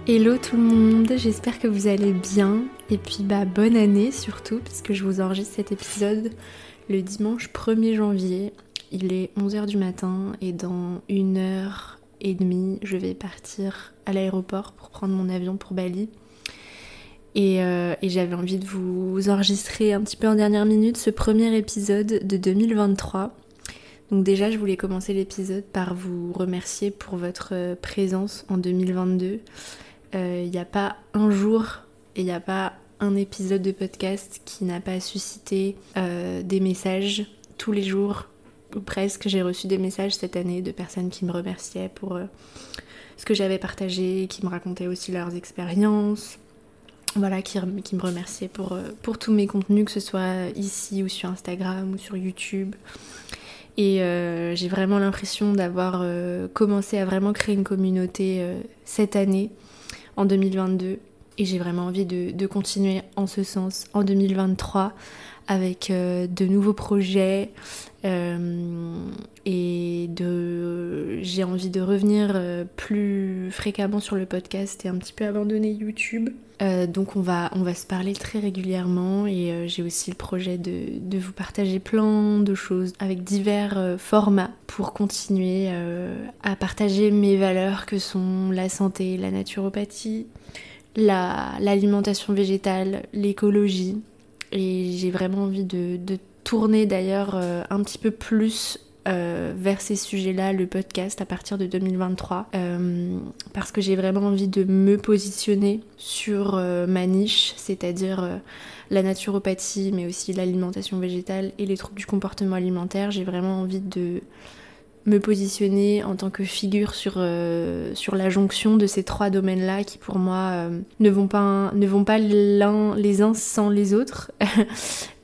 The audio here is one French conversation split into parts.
Hello tout le monde, j'espère que vous allez bien et puis bonne année surtout puisque je vous enregistre cet épisode le dimanche 1er janvier. Il est 11h du matin et dans 1h30 je vais partir à l'aéroport pour prendre mon avion pour Bali. Et j'avais envie de vous enregistrer un petit peu en dernière minute ce premier épisode de 2023. Donc déjà je voulais commencer l'épisode par vous remercier pour votre présence en 2022. Il n'y a pas un jour et il n'y a pas un épisode de podcast qui n'a pas suscité des messages tous les jours ou presque. J'ai reçu des messages cette année de personnes qui me remerciaient pour ce que j'avais partagé, qui me racontaient aussi leurs expériences, voilà, qui me remerciaient pour tous mes contenus, que ce soit ici ou sur Instagram ou sur YouTube. Et j'ai vraiment l'impression d'avoir commencé à vraiment créer une communauté cette année, en 2022, et j'ai vraiment envie de continuer en ce sens en 2023 avec de nouveaux projets et j'ai envie de revenir plus fréquemment sur le podcast et un petit peu abandonner YouTube. Donc on va se parler très régulièrement et j'ai aussi le projet de vous partager plein de choses avec divers formats pour continuer à partager mes valeurs que sont la santé, la naturopathie, l'alimentation végétale, l'écologie. Et j'ai vraiment envie de tourner d'ailleurs un petit peu plus vers ces sujets-là, le podcast à partir de 2023, parce que j'ai vraiment envie de me positionner sur ma niche, c'est-à-dire la naturopathie, mais aussi l'alimentation végétale et les troubles du comportement alimentaire. J'ai vraiment envie de me positionner en tant que figure sur la jonction de ces trois domaines-là qui pour moi ne vont pas les uns sans les autres.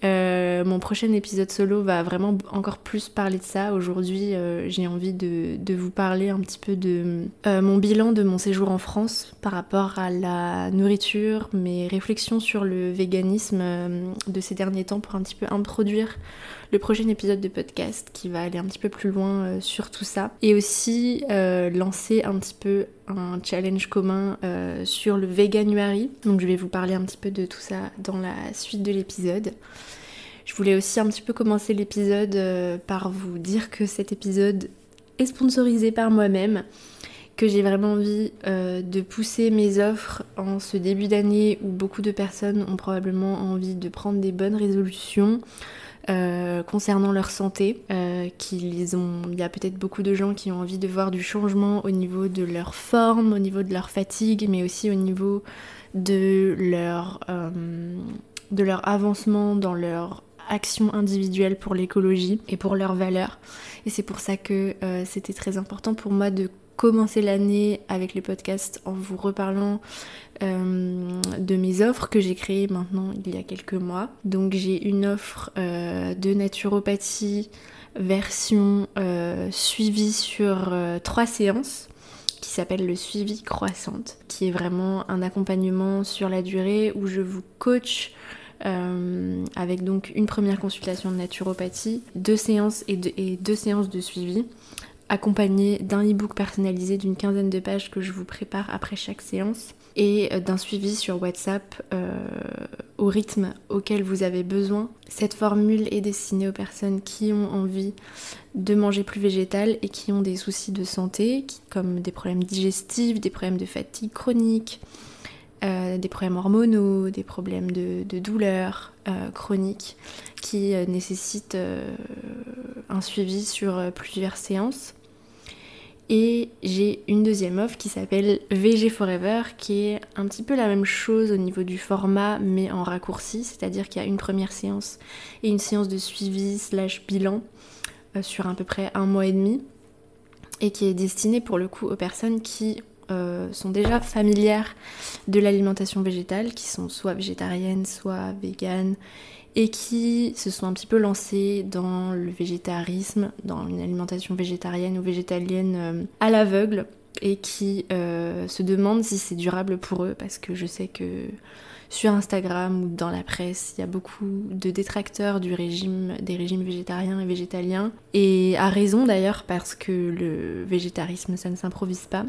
Mon prochain épisode solo va vraiment encore plus parler de ça. Aujourd'hui, j'ai envie de vous parler un petit peu de mon bilan de mon séjour en France par rapport à la nourriture, mes réflexions sur le véganisme de ces derniers temps pour un petit peu introduire le prochain épisode de podcast qui va aller un petit peu plus loin sur tout ça. Et aussi lancer un petit peu un challenge commun sur le Veganuary. Donc je vais vous parler un petit peu de tout ça dans la suite de l'épisode. Je voulais aussi un petit peu commencer l'épisode par vous dire que cet épisode est sponsorisé par moi-même, que j'ai vraiment envie de pousser mes offres en ce début d'année où beaucoup de personnes ont probablement envie de prendre des bonnes résolutions concernant leur santé, il y a peut-être beaucoup de gens qui ont envie de voir du changement au niveau de leur forme, au niveau de leur fatigue, mais aussi au niveau de leur avancement dans leur action individuelle pour l'écologie et pour leurs valeurs. Et c'est pour ça que c'était très important pour moi de commencer l'année avec le podcast en vous reparlant de mes offres que j'ai créées maintenant il y a quelques mois. Donc j'ai une offre de naturopathie version suivi sur 3 séances qui s'appelle le suivi croissante, qui est vraiment un accompagnement sur la durée où je vous coach avec donc une première consultation de naturopathie, 2 séances et 2 séances de suivi, accompagné d'un e-book personnalisé d'une 15aine de pages que je vous prépare après chaque séance et d'un suivi sur WhatsApp au rythme auquel vous avez besoin. Cette formule est destinée aux personnes qui ont envie de manger plus végétal et qui ont des soucis de santé comme des problèmes digestifs, des problèmes de fatigue chronique, des problèmes hormonaux, des problèmes de douleurs chroniques qui nécessitent un suivi sur plusieurs séances. Et j'ai une deuxième offre qui s'appelle VG Forever, qui est un petit peu la même chose au niveau du format, mais en raccourci, c'est-à-dire qu'il y a une première séance et une séance de suivi / bilan sur à peu près 1 mois et demi, et qui est destinée pour le coup aux personnes qui sont déjà familières de l'alimentation végétale, qui sont soit végétariennes, soit véganes, et qui se sont un petit peu lancées dans le végétarisme, dans une alimentation végétarienne ou végétalienne à l'aveugle, et qui se demandent si c'est durable pour eux, parce que je sais que sur Instagram ou dans la presse, il y a beaucoup de détracteurs des régimes végétariens et végétaliens, et à raison d'ailleurs, parce que le végétarisme ça ne s'improvise pas.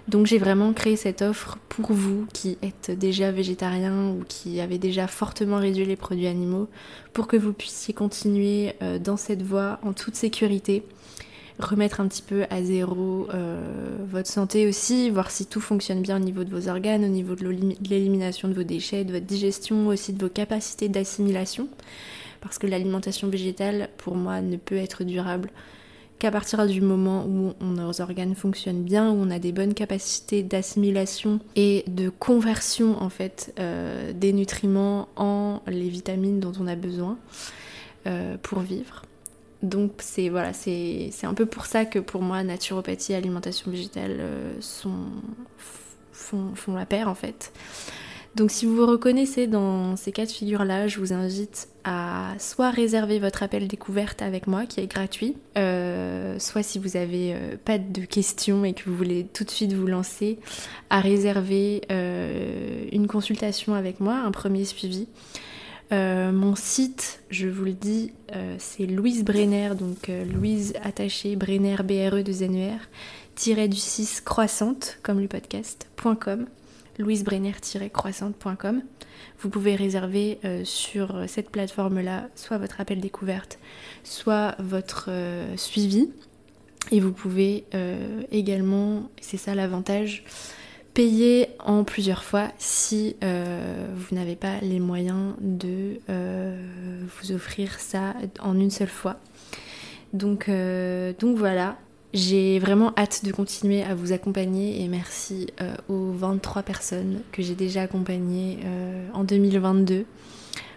Donc j'ai vraiment créé cette offre pour vous qui êtes déjà végétarien ou qui avez déjà fortement réduit les produits animaux, pour que vous puissiez continuer dans cette voie en toute sécurité, remettre un petit peu à zéro votre santé aussi, voir si tout fonctionne bien au niveau de vos organes, au niveau de l'élimination de vos déchets, de votre digestion, aussi de vos capacités d'assimilation, parce que l'alimentation végétale pour moi ne peut être durable qu'à partir du moment où nos organes fonctionnent bien, où on a des bonnes capacités d'assimilation et de conversion en fait des nutriments en les vitamines dont on a besoin pour vivre. Donc c'est un peu pour ça que pour moi naturopathie et alimentation végétale font la paire en fait. Donc si vous vous reconnaissez dans ces cas de figure-là, je vous invite à soit réserver votre appel découverte avec moi qui est gratuit, soit si vous n'avez pas de questions et que vous voulez tout de suite vous lancer, à réserver une consultation avec moi, un premier suivi. Mon site, je vous le dis, c'est Louise Brenner, donc Louise attachée Brenner BRE2NER, -du-6 croissante, comme le podcast.com. louisebrenner-croissante.com. Vous pouvez réserver sur cette plateforme-là soit votre appel découverte, soit votre suivi. Et vous pouvez également, c'est ça l'avantage, payer en plusieurs fois si vous n'avez pas les moyens de vous offrir ça en une seule fois. Donc voilà. J'ai vraiment hâte de continuer à vous accompagner et merci aux 23 personnes que j'ai déjà accompagnées en 2022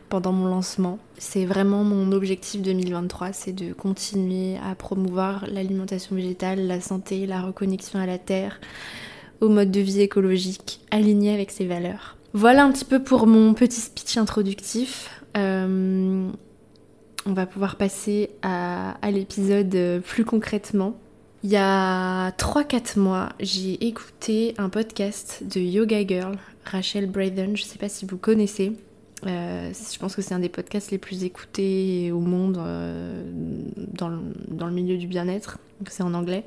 pendant mon lancement. C'est vraiment mon objectif 2023, c'est de continuer à promouvoir l'alimentation végétale, la santé, la reconnexion à la terre, au mode de vie écologique, aligné avec ses valeurs. Voilà un petit peu pour mon petit speech introductif. On va pouvoir passer à l'épisode plus concrètement. Il y a 3-4 mois, j'ai écouté un podcast de Yoga Girl, Rachel Braden, je ne sais pas si vous connaissez. Je pense que c'est un des podcasts les plus écoutés au monde dans le milieu du bien-être, donc c'est en anglais.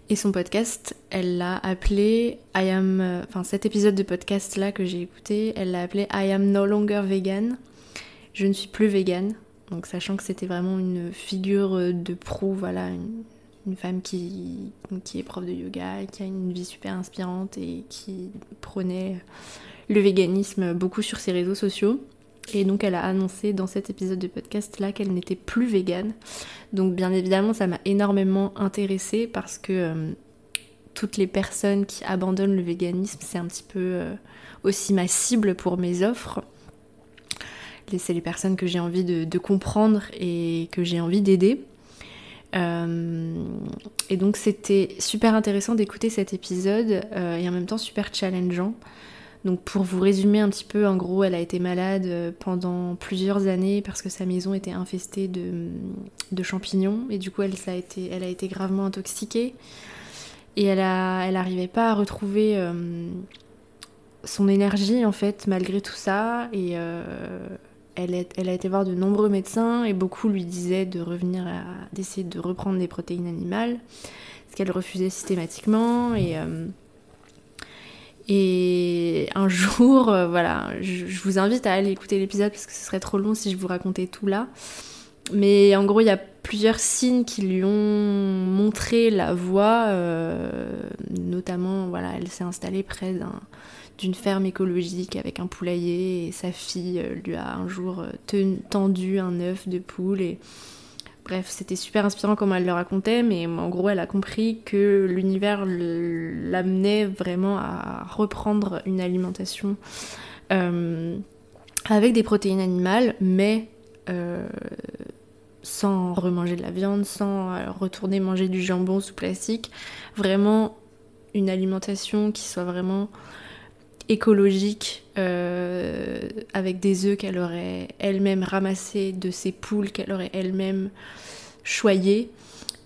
Et son podcast, elle l'a appelé cet épisode de podcast là que j'ai écouté, elle l'a appelé I am no longer vegan. Je ne suis plus végane. Donc sachant que c'était vraiment une figure de proue, voilà, une femme qui est prof de yoga, qui a une vie super inspirante et qui prônait le véganisme beaucoup sur ses réseaux sociaux. Et donc elle a annoncé dans cet épisode de podcast là qu'elle n'était plus végane. Donc bien évidemment ça m'a énormément intéressée parce que toutes les personnes qui abandonnent le véganisme, c'est un petit peu aussi ma cible pour mes offres. C'est les personnes que j'ai envie de comprendre et que j'ai envie d'aider. Et donc c'était super intéressant d'écouter cet épisode et en même temps super challengeant. Donc pour vous résumer un petit peu, en gros, elle a été malade pendant plusieurs années parce que sa maison était infestée de champignons et du coup elle a été gravement intoxiquée et elle n'arrivait pas à retrouver son énergie en fait malgré tout ça et elle a été voir de nombreux médecins et beaucoup lui disaient d'essayer de reprendre des protéines animales, ce qu'elle refusait systématiquement. Et un jour, voilà, je vous invite à aller écouter l'épisode parce que ce serait trop long si je vous racontais tout là. Mais en gros, il y a plusieurs signes qui lui ont montré la voie, notamment, voilà, elle s'est installée près d'une ferme écologique avec un poulailler et sa fille lui a un jour tendu un œuf de poule et bref, c'était super inspirant comment elle le racontait, mais en gros elle a compris que l'univers l'amenait vraiment à reprendre une alimentation avec des protéines animales, mais sans remanger de la viande, sans retourner manger du jambon sous plastique, vraiment une alimentation qui soit vraiment écologique, avec des œufs qu'elle aurait elle-même ramassés de ses poules qu'elle aurait elle-même choyées,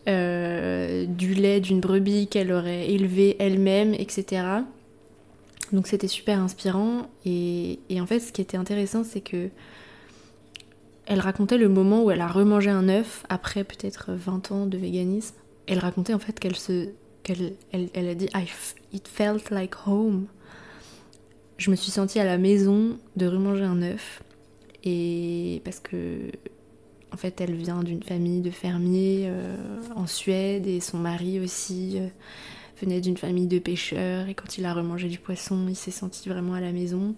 du lait d'une brebis qu'elle aurait élevé elle-même, etc. Donc c'était super inspirant et en fait ce qui était intéressant c'est que elle racontait le moment où elle a remangé un œuf après peut-être 20 ans de véganisme. Elle racontait en fait qu'elle se elle a dit It felt like home. Je me suis sentie à la maison de remanger un œuf. Et parce que, en fait, elle vient d'une famille de fermiers en Suède, et son mari aussi venait d'une famille de pêcheurs. Et quand il a remangé du poisson, il s'est senti vraiment à la maison.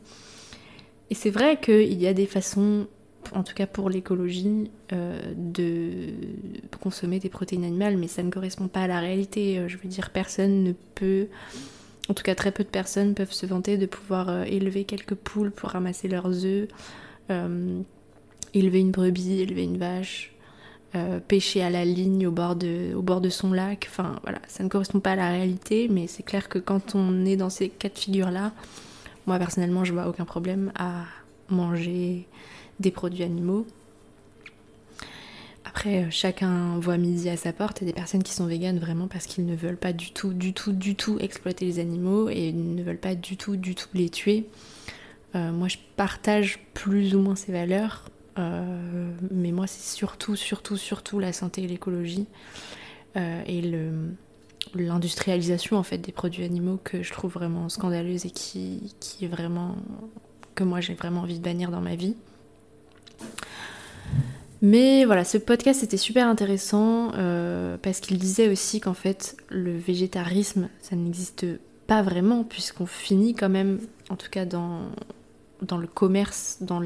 Et c'est vrai qu'il y a des façons, en tout cas pour l'écologie, de consommer des protéines animales, mais ça ne correspond pas à la réalité. Je veux dire, personne ne peut, en tout cas très peu de personnes peuvent se vanter de pouvoir élever quelques poules pour ramasser leurs œufs, élever une brebis, élever une vache, pêcher à la ligne au bord de son lac. Enfin voilà, ça ne correspond pas à la réalité, mais c'est clair que quand on est dans ces cas de figure-là, moi personnellement je vois aucun problème à manger des produits animaux. Après, chacun voit midi à sa porte. Il y a des personnes qui sont véganes vraiment parce qu'ils ne veulent pas du tout exploiter les animaux et ne veulent pas du tout les tuer. Moi, je partage plus ou moins ces valeurs, mais moi, c'est surtout la santé et l'écologie et l'industrialisation en fait des produits animaux que je trouve vraiment scandaleuse et qui est vraiment, que moi j'ai vraiment envie de bannir dans ma vie. Mais voilà, ce podcast était super intéressant parce qu'il disait aussi qu'en fait le végétarisme ça n'existe pas vraiment, puisqu'on finit quand même, en tout cas dans le commerce, dans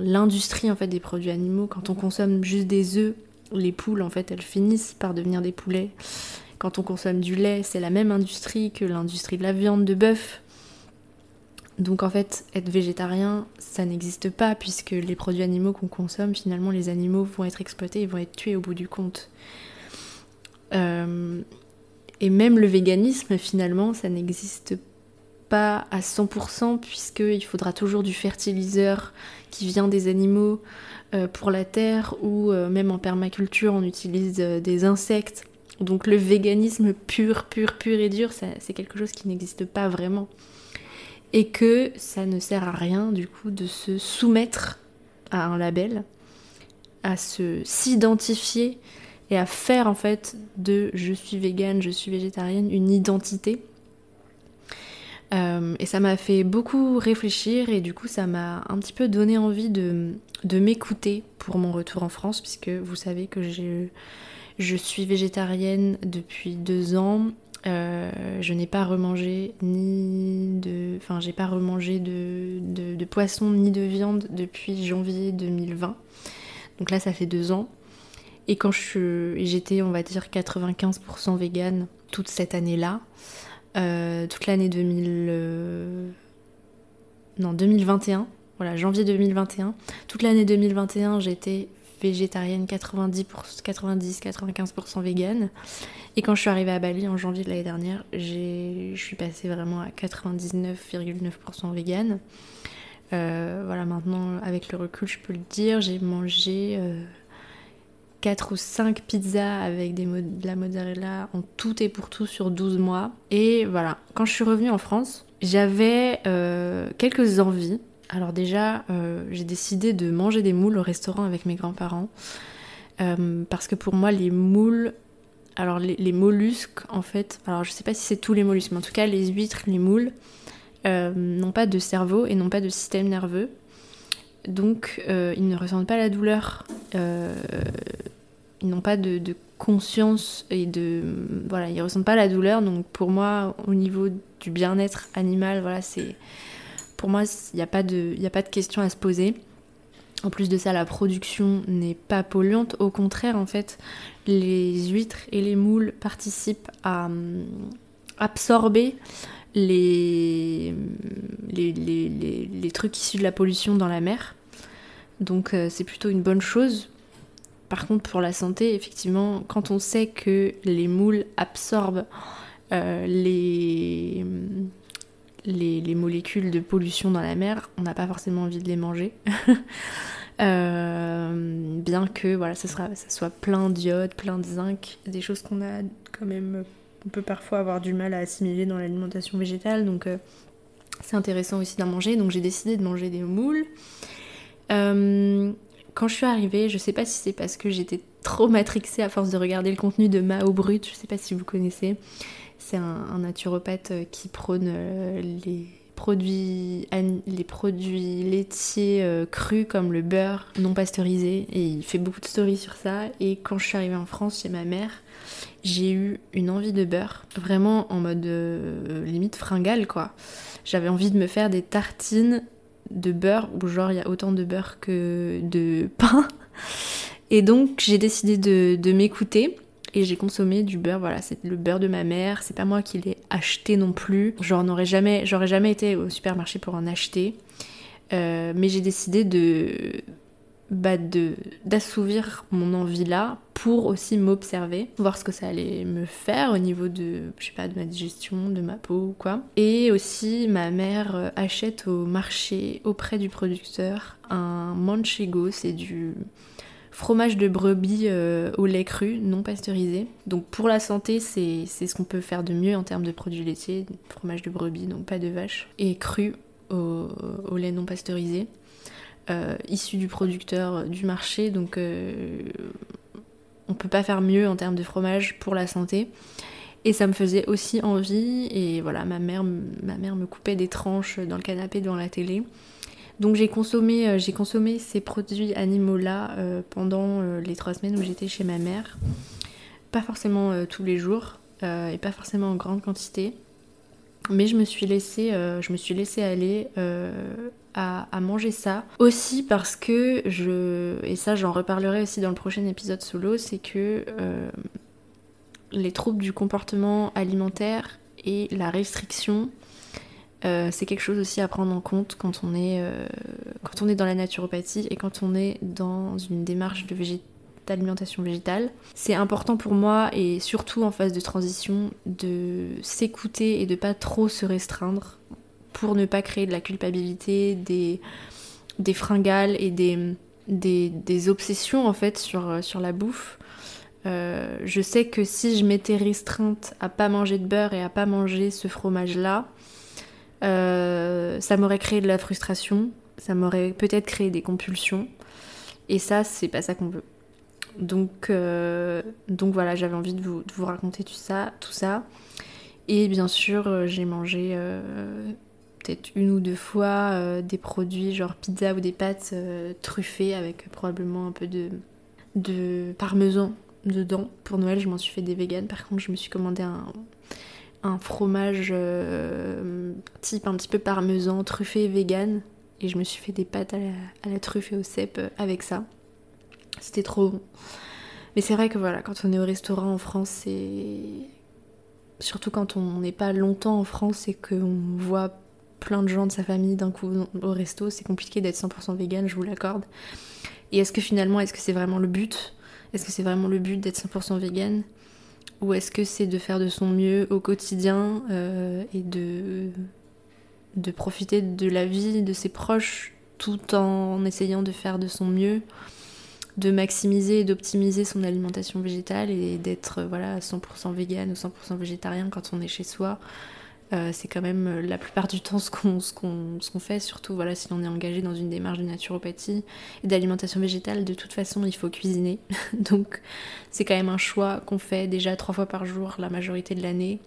l'industrie en fait des produits animaux. Quand on consomme juste des œufs, les poules en fait elles finissent par devenir des poulets. Quand on consomme du lait, c'est la même industrie que l'industrie de la viande de bœuf. Donc en fait, être végétarien, ça n'existe pas, puisque les produits animaux qu'on consomme, finalement les animaux vont être exploités et vont être tués au bout du compte. Et même le véganisme, finalement, ça n'existe pas à 100%, puisqu'il faudra toujours du fertiliseur qui vient des animaux pour la terre, ou même en permaculture, on utilise des insectes. Donc le véganisme pur et dur, c'est quelque chose qui n'existe pas vraiment. Et que ça ne sert à rien du coup de se soumettre à un label, à s'identifier et à faire en fait de je suis végane, je suis végétarienne une identité. Et ça m'a fait beaucoup réfléchir, et du coup ça m'a un petit peu donné envie de m'écouter pour mon retour en France, puisque vous savez que je suis végétarienne depuis 2 ans. Je n'ai pas remangé j'ai pas remangé de poisson ni de viande depuis janvier 2020. Donc là ça fait 2 ans. Et quand j'étais on va dire 95% végane toute cette année-là, toute l'année 2021, voilà, janvier 2021, toute l'année 2021 j'étais végétarienne 90-95% végane. Et quand je suis arrivée à Bali en janvier de l'année dernière, je suis passée vraiment à 99,9% végane. Voilà, maintenant avec le recul je peux le dire, j'ai mangé 4 ou 5 pizzas avec de la mozzarella en tout et pour tout sur 12 mois. Et voilà, quand je suis revenue en France, j'avais quelques envies. Alors déjà, j'ai décidé de manger des moules au restaurant avec mes grands-parents. Parce que pour moi, les moules... Alors les mollusques, en fait... Alors je sais pas si c'est tous les mollusques, mais en tout cas les huîtres, les moules, n'ont pas de cerveau et n'ont pas de système nerveux. Donc ils ne ressentent pas la douleur. Ils n'ont pas de conscience et voilà, ils ressentent pas la douleur. Donc pour moi, au niveau du bien-être animal, voilà, pour moi, il n'y a pas de question à se poser. En plus de ça, la production n'est pas polluante. Au contraire, en fait, les huîtres et les moules participent à absorber les trucs issus de la pollution dans la mer. Donc c'est plutôt une bonne chose. Par contre, pour la santé, effectivement, quand on sait que les moules absorbent les molécules de pollution dans la mer, on n'a pas forcément envie de les manger. Bien que voilà, ça soit plein d'iode, plein de zinc, des choses qu'on a quand même, on peut parfois avoir du mal à assimiler dans l'alimentation végétale, donc c'est intéressant aussi d'en manger. Donc j'ai décidé de manger des moules. quand je suis arrivée, je sais pas si c'est parce que j'étais trop matrixée à force de regarder le contenu de Mao Brut, je sais pas si vous connaissez. C'est un naturopathe qui prône les produits laitiers crus comme le beurre non pasteurisé, et il fait beaucoup de stories sur ça. Et quand je suis arrivée en France chez ma mère, j'ai eu une envie de beurre, vraiment en mode limite fringale quoi. J'avais envie de me faire des tartines de beurre où genre il y a autant de beurre que de pain. Et donc j'ai décidé de m'écouter et j'ai consommé du beurre. Voilà, c'est le beurre de ma mère, c'est pas moi qui l'ai acheté non plus. J'aurais jamais été au supermarché pour en acheter. Mais j'ai décidé d'assouvir mon envie là pour aussi m'observer, voir ce que ça allait me faire au niveau de, je sais pas, de ma digestion, de ma peau ou quoi. Et aussi ma mère achète au marché auprès du producteur un manchego, c'est du fromage de brebis au lait cru, non pasteurisé. Donc pour la santé, c'est ce qu'on peut faire de mieux en termes de produits laitiers, fromage de brebis, donc pas de vache, et cru au lait non pasteurisé. Issu du producteur du marché, donc on peut pas faire mieux en termes de fromage pour la santé. Et ça me faisait aussi envie, et voilà, ma mère me coupait des tranches dans le canapé devant la télé. Donc j'ai consommé ces produits animaux là pendant les 3 semaines où j'étais chez ma mère. Pas forcément tous les jours et pas forcément en grande quantité. Mais je me suis laissée aller à manger ça. Aussi parce que et ça j'en reparlerai aussi dans le prochain épisode solo, c'est que les troubles du comportement alimentaire et la restriction, c'est quelque chose aussi à prendre en compte quand on est dans la naturopathie et quand on est dans une démarche d'alimentation végétale. C'est important pour moi, et surtout en phase de transition, de s'écouter et de pas trop se restreindre pour ne pas créer de la culpabilité, des fringales et des obsessions en fait sur la bouffe. Je sais que si je m'étais restreinte à pas manger de beurre et à pas manger ce fromage-là, ça m'aurait créé de la frustration, ça m'aurait peut-être créé des compulsions, et ça, c'est pas ça qu'on veut. Donc voilà, j'avais envie de vous raconter tout ça. Et bien sûr, j'ai mangé peut-être 1 ou 2 fois des produits genre pizza ou des pâtes truffées avec probablement un peu de parmesan dedans. Pour Noël, je m'en suis fait des véganes. Par contre, je me suis commandé un fromage type un petit peu parmesan truffé vegan, et je me suis fait des pâtes à la truffe et au cèpe avec ça. C'était trop bon. Mais c'est vrai que voilà, quand on est au restaurant en France, c'est... Surtout quand on n'est pas longtemps en France et qu'on voit plein de gens de sa famille d'un coup au resto, c'est compliqué d'être 100% vegan, je vous l'accorde. Et est-ce que c'est vraiment le but ? Est-ce que c'est vraiment le but d'être 100% vegan ? Ou est-ce que c'est de faire de son mieux au quotidien et de profiter de la vie de ses proches tout en essayant de faire de son mieux, de maximiser et d'optimiser son alimentation végétale et d'être voilà, 100% vegan ou 100% végétarien quand on est chez soi. C'est quand même la plupart du temps ce qu'on fait, surtout voilà, si on est engagé dans une démarche de naturopathie et d'alimentation végétale. De toute façon, il faut cuisiner. Donc c'est quand même un choix qu'on fait déjà 3 fois par jour la majorité de l'année.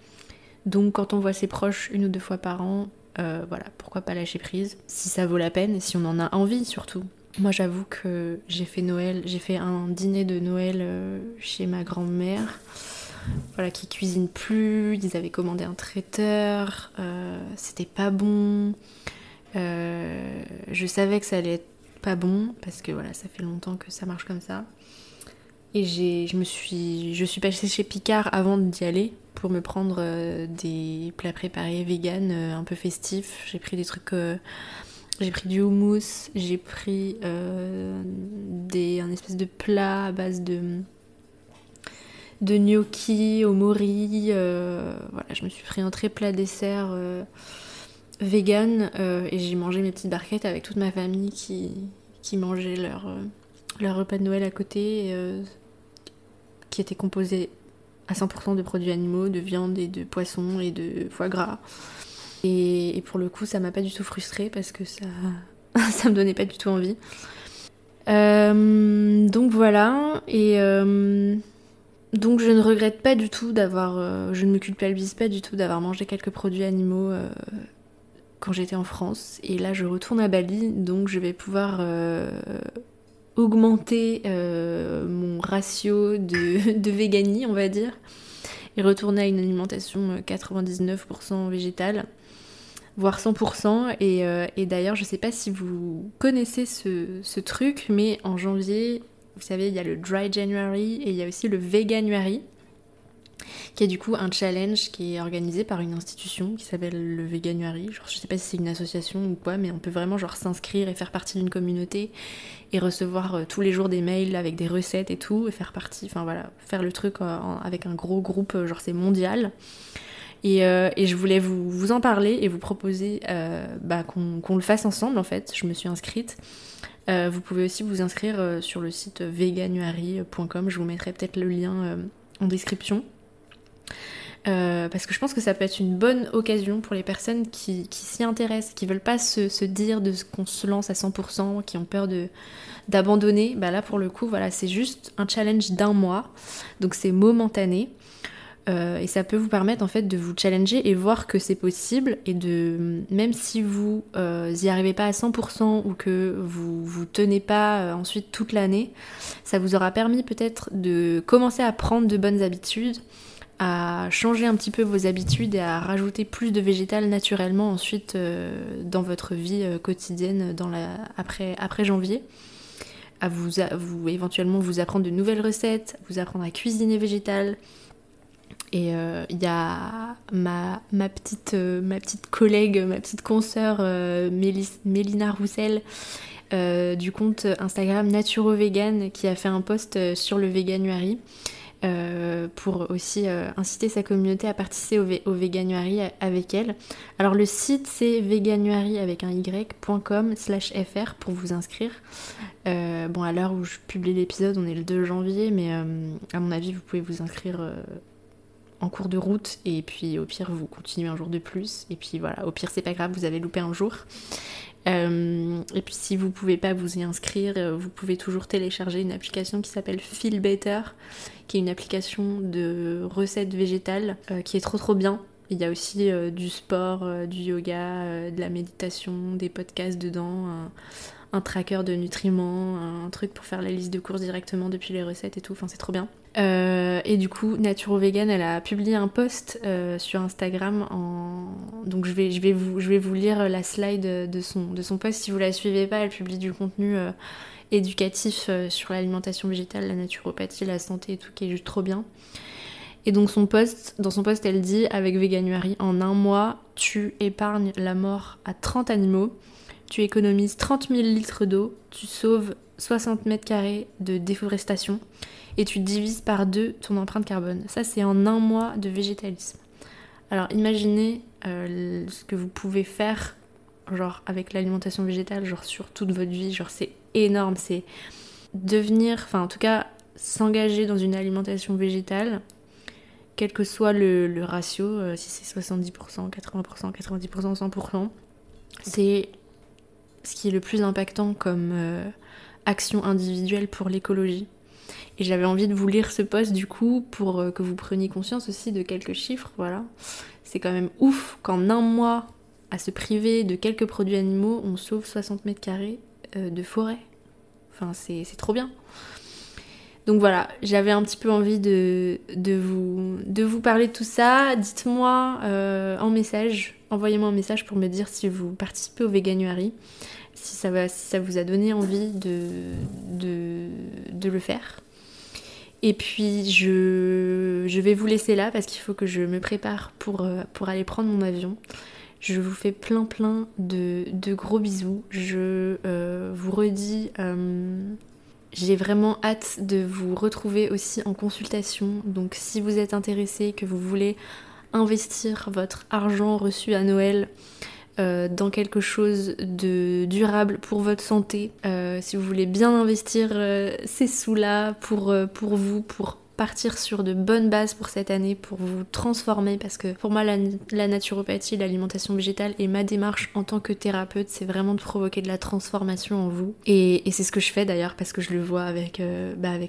Donc quand on voit ses proches 1 ou 2 fois par an, voilà, pourquoi pas lâcher prise, si ça vaut la peine et si on en a envie surtout. Moi j'avoue que j'ai fait un dîner de Noël chez ma grand-mère, voilà, qui cuisine plus. Ils avaient commandé un traiteur, c'était pas bon. Je savais que ça allait être pas bon parce que voilà, ça fait longtemps que ça marche comme ça. Et je suis passée chez Picard avant d'y aller pour me prendre des plats préparés vegan un peu festifs. J'ai pris des trucs, j'ai pris du houmous, j'ai pris un espèce de plat à base de gnocchi au mori. Voilà, je me suis pris un très plat dessert vegan et j'ai mangé mes petites barquettes avec toute ma famille qui mangeait leur repas de Noël à côté, qui était composé à 100% de produits animaux, de viande et de poisson et de foie gras. Et pour le coup, ça m'a pas du tout frustrée parce que ça me donnait pas du tout envie. Donc voilà, et donc je ne regrette pas du tout je ne me culpabilise pas du tout d'avoir mangé quelques produits animaux quand j'étais en France. Et là je retourne à Bali, donc je vais pouvoir augmenter mon ratio de véganie, on va dire, et retourner à une alimentation 99% végétale, voire 100%. Et d'ailleurs, je sais pas si vous connaissez ce truc, mais en janvier, vous savez, il y a le Dry January et il y a aussi le Veganuary, qui est du coup un challenge qui est organisé par une institution qui s'appelle le Veganuary. Genre, je sais pas si c'est une association ou quoi, mais on peut vraiment genre s'inscrire et faire partie d'une communauté et recevoir tous les jours des mails avec des recettes et tout, et faire partie, enfin voilà, faire le truc avec un gros groupe, genre c'est mondial. Et je voulais vous en parler et vous proposer qu'on le fasse ensemble en fait. Je me suis inscrite. Vous pouvez aussi vous inscrire sur le site veganuary.com. Je vous mettrai peut-être le lien en description. Parce que je pense que ça peut être une bonne occasion pour les personnes qui s'y intéressent, qui veulent pas se dire qu'on se lance à 100%, qui ont peur d'abandonner. Bah là pour le coup, voilà, c'est juste un challenge d'1 mois, donc c'est momentané. Et ça peut vous permettre en fait de vous challenger et voir que c'est possible, et même si vous y arrivez pas à 100% ou que vous tenez pas ensuite toute l'année, ça vous aura permis peut-être de commencer à prendre de bonnes habitudes, à changer un petit peu vos habitudes et à rajouter plus de végétal naturellement ensuite dans votre vie quotidienne après janvier. À vous éventuellement vous apprendre de nouvelles recettes, vous apprendre à cuisiner végétal. Et il y a ma petite collègue, ma petite consoeur Mélina Roussel du compte Instagram Naturo-Vegan, qui a fait un post sur le Veganuary pour aussi inciter sa communauté à participer au Veganuary avec elle. Alors le site c'est veganuary avec un y.com/fr pour vous inscrire. Bon, à l'heure où je publie l'épisode, on est le 2 janvier, mais à mon avis vous pouvez vous inscrire en cours de route, et puis au pire vous continuez un jour de plus, et puis voilà, au pire c'est pas grave, vous avez loupé un jour. Et puis si vous pouvez pas vous y inscrire, vous pouvez toujours télécharger une application qui s'appelle Feel Better, qui est une application de recettes végétales qui est trop bien. Il y a aussi du sport, du yoga, de la méditation, des podcasts dedans, un tracker de nutriments, un truc pour faire la liste de courses directement depuis les recettes et tout, enfin c'est trop bien. Et du coup, Naturo-Vegan, elle a publié un post sur Instagram donc je vais vous lire la slide de son post. Si vous la suivez pas, elle publie du contenu éducatif sur l'alimentation végétale, la naturopathie, la santé et tout, qui est juste trop bien. Et donc dans son post, elle dit: avec Veganuary, en 1 mois, tu épargnes la mort à 30 animaux, tu économises 30 000 litres d'eau, tu sauves 60 mètres carrés de déforestation et tu divises par 2 ton empreinte carbone. Ça, c'est en 1 mois de végétalisme. Alors imaginez ce que vous pouvez faire genre avec l'alimentation végétale, genre sur toute votre vie, genre c'est énorme, c'est en tout cas s'engager dans une alimentation végétale, quel que soit le ratio, si c'est 70%, 80%, 90%, 100%, c'est ce qui est le plus impactant comme action individuelle pour l'écologie. Et j'avais envie de vous lire ce post du coup pour que vous preniez conscience aussi de quelques chiffres, voilà. C'est quand même ouf qu'en 1 mois, à se priver de quelques produits animaux, on sauve 60 mètres carrés de forêt. Enfin, c'est trop bien. Donc voilà, j'avais un petit peu envie de vous parler de tout ça. Dites-moi en message, envoyez-moi un message pour me dire si vous participez au Veganuary, si ça vous a donné envie de le faire. Et puis je vais vous laisser là parce qu'il faut que je me prépare pour aller prendre mon avion. Je vous fais plein de gros bisous. Je vous redis... j'ai vraiment hâte de vous retrouver aussi en consultation. Donc si vous êtes intéressé, que vous voulez investir votre argent reçu à Noël dans quelque chose de durable pour votre santé, si vous voulez bien investir ces sous-là pour vous, pour partir sur de bonnes bases pour cette année, pour vous transformer, parce que pour moi la naturopathie, l'alimentation végétale et ma démarche en tant que thérapeute, c'est vraiment de provoquer de la transformation en vous. Et c'est ce que je fais d'ailleurs, parce que je le vois avec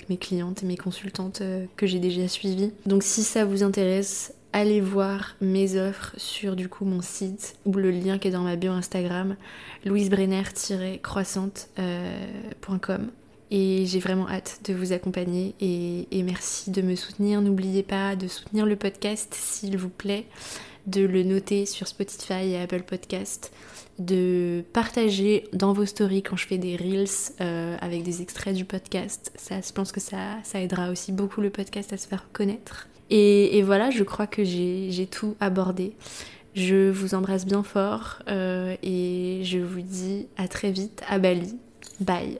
mes clientes et mes consultantes que j'ai déjà suivies. Donc si ça vous intéresse, allez voir mes offres sur du coup mon site ou le lien qui est dans ma bio Instagram, louisebrenner-croissante.com. Et j'ai vraiment hâte de vous accompagner et merci de me soutenir. N'oubliez pas de soutenir le podcast s'il vous plaît, de le noter sur Spotify et Apple Podcast, de partager dans vos stories quand je fais des reels avec des extraits du podcast. Ça, je pense que ça aidera aussi beaucoup le podcast à se faire connaître. Et voilà, je crois que j'ai tout abordé. Je vous embrasse bien fort et je vous dis à très vite à Bali. Bye.